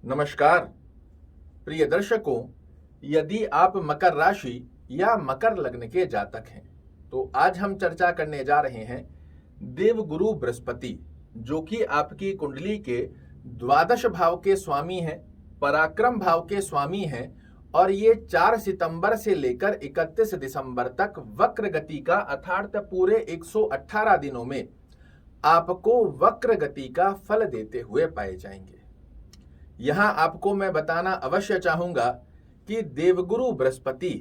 नमस्कार प्रिय दर्शकों, यदि आप मकर राशि या मकर लग्न के जातक हैं तो आज हम चर्चा करने जा रहे हैं देवगुरु बृहस्पति, जो कि आपकी कुंडली के द्वादश भाव के स्वामी हैं, पराक्रम भाव के स्वामी हैं और ये 4 सितंबर से लेकर 31 दिसंबर तक वक्र गति का अर्थात पूरे 118 दिनों में आपको वक्र गति का फल देते हुए पाए जाएंगे। यहां आपको मैं बताना अवश्य चाहूंगा कि देवगुरु बृहस्पति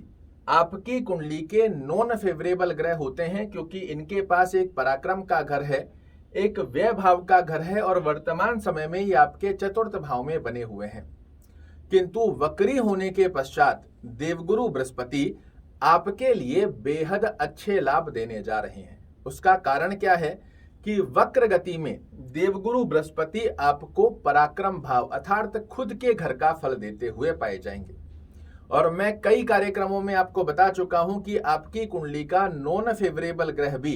आपकी कुंडली के नॉन फेवरेबल ग्रह होते हैं, क्योंकि इनके पास एक पराक्रम का घर है, एक व्यय भाव का घर है और वर्तमान समय में ये आपके चतुर्थ भाव में बने हुए हैं। किंतु वक्री होने के पश्चात देवगुरु बृहस्पति आपके लिए बेहद अच्छे लाभ देने जा रहे हैं। उसका कारण क्या है कि वक्र गति में देवगुरु बृहस्पति आपको पराक्रम भाव अर्थात खुद के घर का फल देते हुए पाए जाएंगे। और मैं कई कार्यक्रमों में आपको बता चुका हूं कि आपकी कुंडली का नॉन फेवरेबल ग्रह भी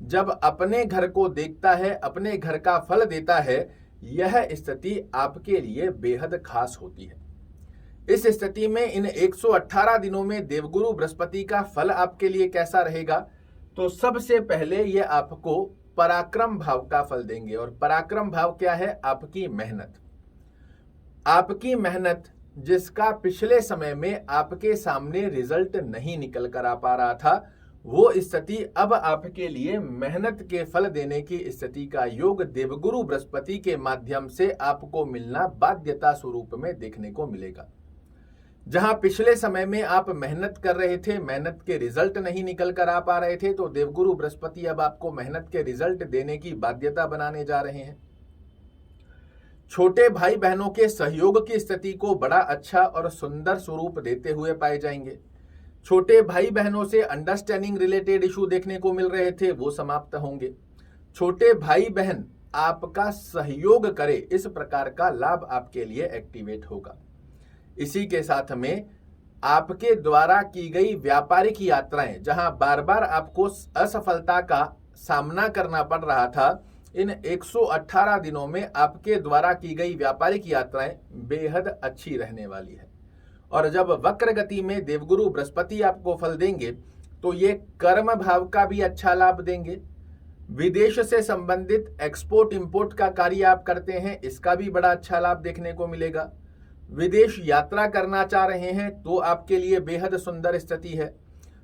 जब अपने घर को देखता है, अपने घर का फल देता है, यह स्थिति आपके लिए बेहद खास होती है। इस स्थिति में इन 118 दिनों में देवगुरु बृहस्पति का फल आपके लिए कैसा रहेगा, तो सबसे पहले ये आपको पराक्रम भाव का फल देंगे। और पराक्रम भाव क्या है? आपकी मेहनत। आपकी मेहनत जिसका पिछले समय में आपके सामने रिजल्ट नहीं निकल कर आ पा रहा था, वो स्थिति अब आपके लिए मेहनत के फल देने की स्थिति का योग देवगुरु बृहस्पति के माध्यम से आपको मिलना बाध्यता स्वरूप में देखने को मिलेगा। जहां पिछले समय में आप मेहनत कर रहे थे, मेहनत के रिजल्ट नहीं निकल कर आ पा रहे थे, तो देवगुरु बृहस्पति अब आपको मेहनत के रिजल्ट देने की बाध्यता बनाने जा रहे हैं। छोटे भाई बहनों के सहयोग की स्थिति को बड़ा अच्छा और सुंदर स्वरूप देते हुए पाए जाएंगे। छोटे भाई बहनों से अंडरस्टैंडिंग रिलेटेड इशू देखने को मिल रहे थे, वो समाप्त होंगे। छोटे भाई बहन आपका सहयोग करे, इस प्रकार का लाभ आपके लिए एक्टिवेट होगा। इसी के साथ में आपके द्वारा की गई व्यापारिक यात्राएं, जहां बार बार आपको असफलता का सामना करना पड़ रहा था, इन 118 दिनों में आपके द्वारा की गई व्यापारिक यात्राएं बेहद अच्छी रहने वाली है। और जब वक्र गति में देवगुरु बृहस्पति आपको फल देंगे तो ये कर्म भाव का भी अच्छा लाभ देंगे। विदेश से संबंधित एक्सपोर्ट इंपोर्ट का कार्य आप करते हैं, इसका भी बड़ा अच्छा लाभ देखने को मिलेगा। विदेश यात्रा करना चाह रहे हैं तो आपके लिए बेहद सुंदर स्थिति है।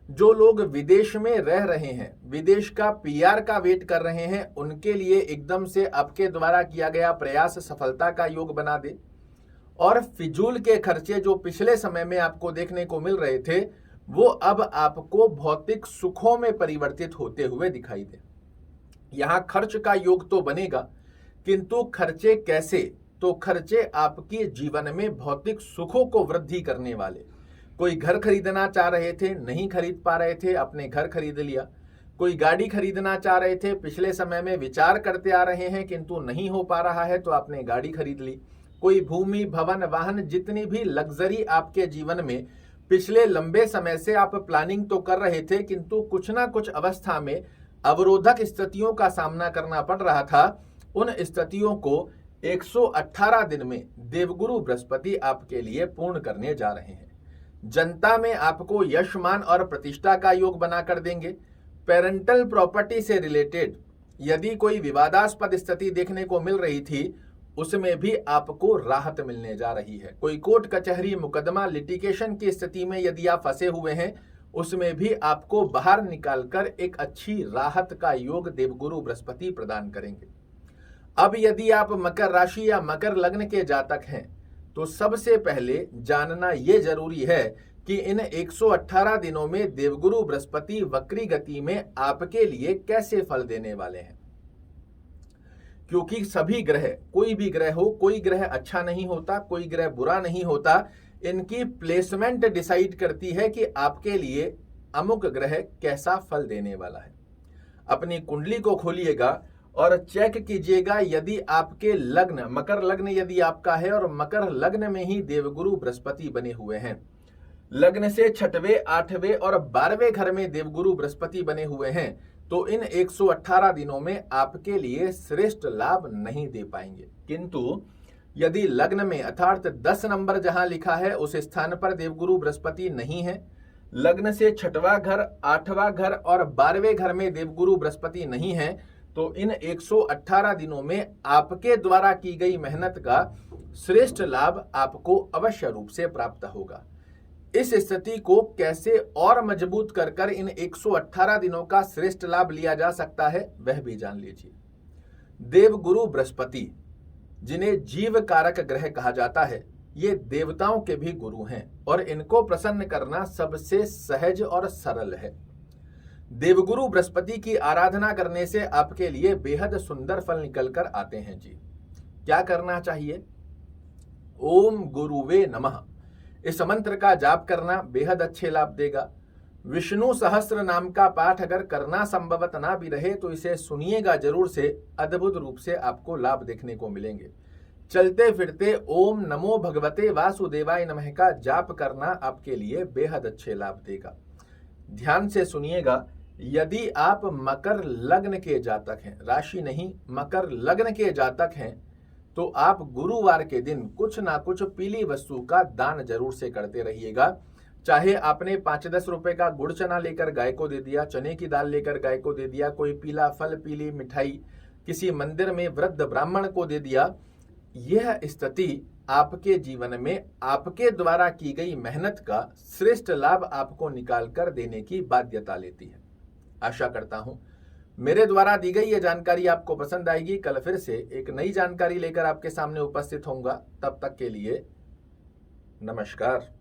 जो लोग विदेश में रह रहे हैं, विदेश का पीआर का वेट कर रहे हैं, उनके लिए एकदम से आपके द्वारा किया गया प्रयास सफलता का योग बना दे। और फिजूल के खर्चे जो पिछले समय में आपको देखने को मिल रहे थे, वो अब आपको भौतिक सुखों में परिवर्तित होते हुए दिखाई दे। यहां खर्च का योग तो बनेगा, किंतु खर्चे कैसे? तो खर्चे आपके जीवन में भौतिक सुखों को वृद्धि करने वाले। कोई घर खरीदना चाह रहे थे, नहीं खरीद पा रहे थे, आपने घर खरीद लिया। कोई गाड़ी खरीदना चाह रहे थे, पिछले समय में विचार करते आ रहे हैं किंतु नहीं हो पा रहा है, तो आपने गाड़ी खरीद ली। कोई भूमि, भवन, वाहन, जितनी भी लग्जरी आपके जीवन में पिछले लंबे समय से आप प्लानिंग तो कर रहे थे, किंतु कुछ ना कुछ अवस्था में अवरोधक स्थितियों का सामना करना पड़ रहा था, उन स्थितियों को 118 दिन में देवगुरु बृहस्पति आपके लिए पूर्ण करने जा रहे हैं। जनता में आपको यश, मान और प्रतिष्ठा का योग बनाकर देंगे। पेरेंटल प्रॉपर्टी से रिलेटेड यदि कोई विवादास्पद स्थिति देखने को मिल रही थी, उसमें भी आपको राहत मिलने जा रही है। कोई कोर्ट कचहरी, मुकदमा, लिटिगेशन की स्थिति में यदि आप फंसे हुए हैं, उसमें भी आपको बाहर निकालकर एक अच्छी राहत का योग देवगुरु बृहस्पति प्रदान करेंगे। अब यदि आप मकर राशि या मकर लग्न के जातक हैं तो सबसे पहले जानना यह जरूरी है कि इन 118 दिनों में देवगुरु बृहस्पति वक्री गति में आपके लिए कैसे फल देने वाले हैं। क्योंकि सभी ग्रह, कोई भी ग्रह हो, कोई ग्रह अच्छा नहीं होता, कोई ग्रह बुरा नहीं होता, इनकी प्लेसमेंट डिसाइड करती है कि आपके लिए अमुक ग्रह कैसा फल देने वाला है। अपनी कुंडली को खोलिएगा और चेक कीजिएगा, यदि आपके लग्न, मकर लग्न यदि आपका है और मकर लग्न में ही देवगुरु बृहस्पति बने हुए हैं, लग्न से 6वें, 8वें और 12वें घर में देवगुरु बृहस्पति बने हुए हैं, तो इन 118 दिनों में आपके लिए श्रेष्ठ लाभ नहीं दे पाएंगे। किंतु यदि लग्न में अर्थात 10 नंबर जहां लिखा है उस स्थान पर देवगुरु बृहस्पति नहीं है, लग्न से 6वां घर, 8वां घर और 12वें घर में देवगुरु बृहस्पति नहीं है, तो इन 118 दिनों में आपके द्वारा की गई मेहनत का श्रेष्ठ लाभ आपको अवश्य रूप से प्राप्त होगा। इस स्थिति को कैसे और मजबूत कर इन 118 दिनों का श्रेष्ठ लाभ लिया जा सकता है वह भी जान लीजिए। देवगुरु बृहस्पति, जिन्हें जीव कारक ग्रह कहा जाता है, ये देवताओं के भी गुरु हैं और इनको प्रसन्न करना सबसे सहज और सरल है। देवगुरु बृहस्पति की आराधना करने से आपके लिए बेहद सुंदर फल निकल कर आते हैं जी। क्या करना चाहिए? ओम गुरुवे नमः इस मंत्र का जाप करना बेहद अच्छे लाभ देगा। विष्णु सहस्त्र नाम का पाठ अगर करना संभवत ना भी रहे तो इसे सुनिएगा जरूर से, अद्भुत रूप से आपको लाभ देखने को मिलेंगे। चलते फिरते ओम नमो भगवते वासुदेवाय नमः का जाप करना आपके लिए बेहद अच्छे लाभ देगा। ध्यान से सुनिएगा, यदि आप मकर लग्न के जातक हैं, राशि नहीं मकर लग्न के जातक हैं, तो आप गुरुवार के दिन कुछ ना कुछ पीली वस्तु का दान जरूर से करते रहिएगा। चाहे आपने 5-10 रुपए का गुड़ चना लेकर गाय को दे दिया, चने की दाल लेकर गाय को दे दिया, कोई पीला फल, पीली मिठाई किसी मंदिर में वृद्ध ब्राह्मण को दे दिया, यह स्थिति आपके जीवन में आपके द्वारा की गई मेहनत का श्रेष्ठ लाभ आपको निकाल कर देने की बाध्यता लेती है। आशा करता हूं मेरे द्वारा दी गई यह जानकारी आपको पसंद आएगी। कल फिर से एक नई जानकारी लेकर आपके सामने उपस्थित होऊंगा। तब तक के लिए नमस्कार।